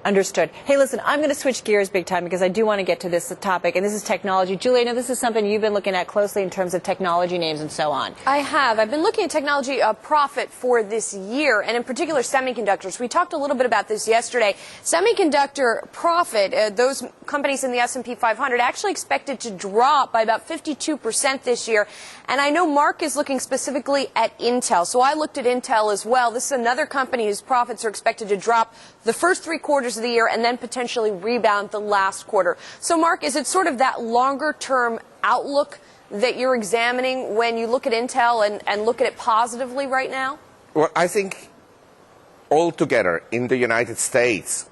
Understood. Hey, listen, I'm going to switch gears big time because I do want to get to this topic, and this is technology. Julie, I know this is something you've been looking at closely in terms of technology names and so on. I have. I've been looking at technology profit for this year, and in particular semiconductors. We talked a little bit about this yesterday. Semiconductor profit, those companies in the S&P 500 actually expected to drop by about 52% this year. And I know Mark is looking specifically at Intel. So I looked at Intel as well. This is another company whose profits are expected to drop the first 3 quarters of the year and then potentially rebound the last quarter. So, Mark, is it sort of that longer-term outlook that you're examining when you look at Intel and look at it positively right now? Well, I think altogether in the United States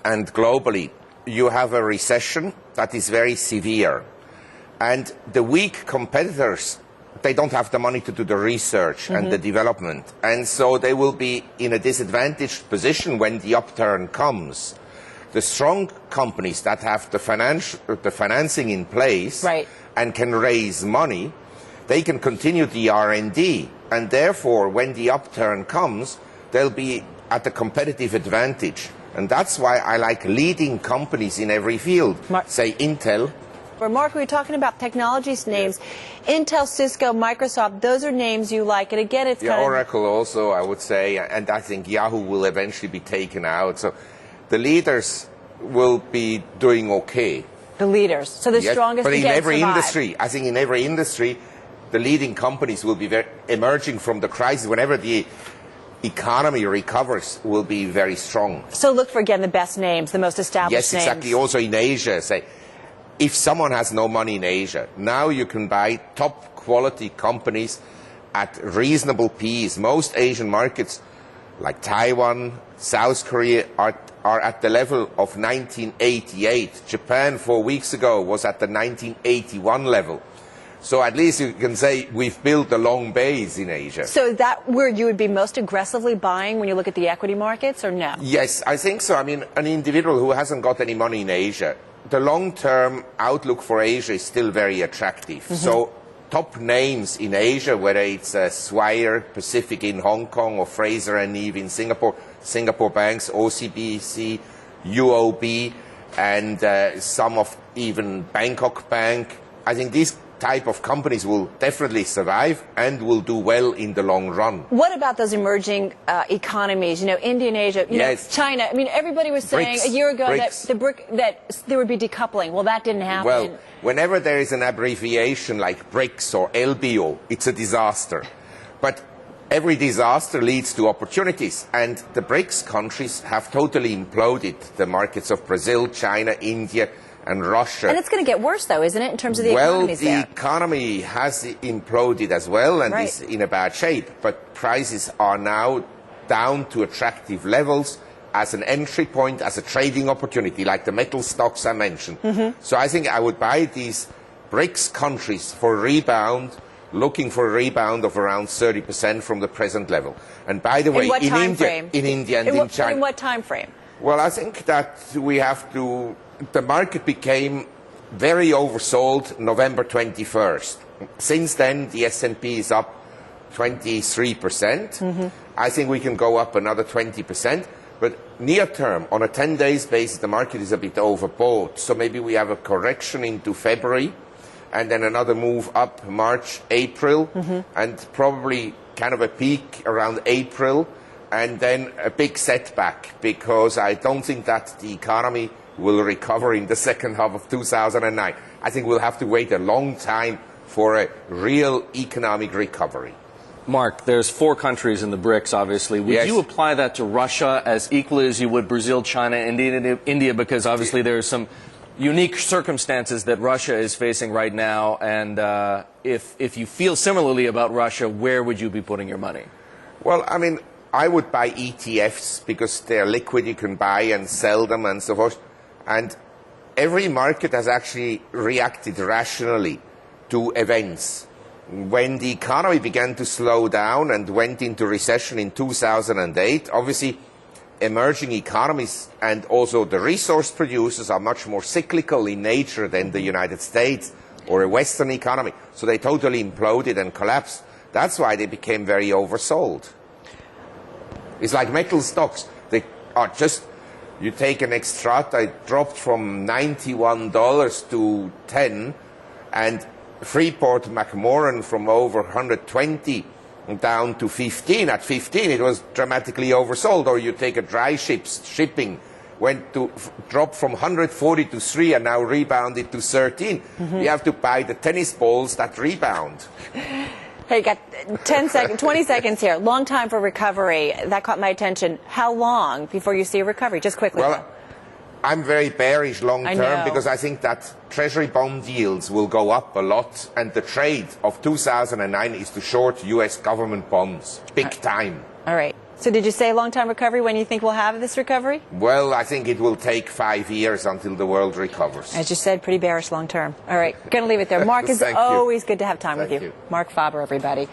and globally, you have a recession that is very severe. And the weak competitors, they don't have the money to do the research and the development. And so they will be in a disadvantaged position when the upturn comes. The strong companies that have the financing in place and can raise money, they can continue the R&D. And therefore, when the upturn comes, they'll be at a competitive advantage. And that's why I like leading companies in every field. Say Intel. Mark, we were talking about technologies names. Intel, Cisco, Microsoft, those are names you like. And again, it's kind of... Oracle also, I would say. And I think Yahoo will eventually be taken out. So the leaders will be doing okay. The leaders. So the strongest but in every survive. industry, I think in every industry, the leading companies will be emerging from the crisis. Whenever the economy recovers, will be very strong. So look for, again, the best names, the most established names. Yes, exactly. Also in Asia, say, if someone has no money in Asia, now you can buy top quality companies at reasonable P's. Most Asian markets, like Taiwan, South Korea, are at the level of 1988. Japan 4 weeks ago was at the 1981 level. So at least you can say we've built a long base in Asia. So is that where you would be most aggressively buying when you look at the equity markets, or no? Yes, I think so. I mean, an individual who hasn't got any money in Asia, the long-term outlook for Asia is still very attractive. So top names in Asia, whether it's Swire Pacific in Hong Kong or Fraser and Eve in Singapore, Singapore banks, OCBC, UOB, and some of even Bangkok Bank. I think these type of companies will definitely survive and will do well in the long run. What about those emerging economies? You know, Indonesia, you know, China. I mean, everybody was saying a year ago that there would be decoupling. Well, that didn't happen. Well, whenever there is an abbreviation like BRICS or LBO, it's a disaster. But every disaster leads to opportunities, and the BRICS countries have totally imploded the markets of Brazil, China, India, and Russia. And it's going to get worse, though, isn't it, in terms of the economies there? Well, the economy has imploded as well and is in a bad shape. But prices are now down to attractive levels as an entry point, as a trading opportunity, like the metal stocks I mentioned. So I think I would buy these BRICS countries for a rebound, looking for a rebound of around 30% from the present level. And by the way, in India and in China. In what time frame? Well, I think that we have to... The market became very oversold November 21st. Since then, the S&P is up 23%. I think we can go up another 20%. But near term, on a 10 days basis, the market is a bit overbought. So maybe we have a correction into February and then another move up March, April, and probably kind of a peak around April, and then a big setback, because I don't think that the economy will recover in the second half of 2009. I think we'll have to wait a long time for a real economic recovery. Mark, there's 4 countries in the BRICS, obviously. Would you apply that to Russia as equally as you would Brazil, China, and India? Because obviously there are some unique circumstances that Russia is facing right now. And if you feel similarly about Russia, where would you be putting your money? Well, I mean, I would buy ETFs because they're liquid. You can buy and sell them and so forth. And every market has actually reacted rationally to events. When the economy began to slow down and went into recession in 2008, obviously emerging economies and also the resource producers are much more cyclical in nature than the United States or a Western economy. So they totally imploded and collapsed. That's why they became very oversold. It's like metal stocks. They are just You take an Extrata, it dropped from $91 to $10, and Freeport McMoran from over 120 down to 15. At 15, it was dramatically oversold. Or you take a dry shipping, dropped from 140 to 3 and now rebounded to 13. You have to buy the tennis balls that rebound. Hey, you got 20 seconds here. Long time for recovery. That caught my attention. How long before you see a recovery? Just quickly. Well, I'm very bearish long term because I think that Treasury bond yields will go up a lot, and the trade of 2009 is to short U.S. government bonds, big time. All right. So did you say long-time recovery? When you think we'll have this recovery? Well, I think it will take 5 years until the world recovers. As you said, pretty bearish long-term. All right. Going to leave it there. Marc, it's always good to have time with you. Marc Faber, everybody.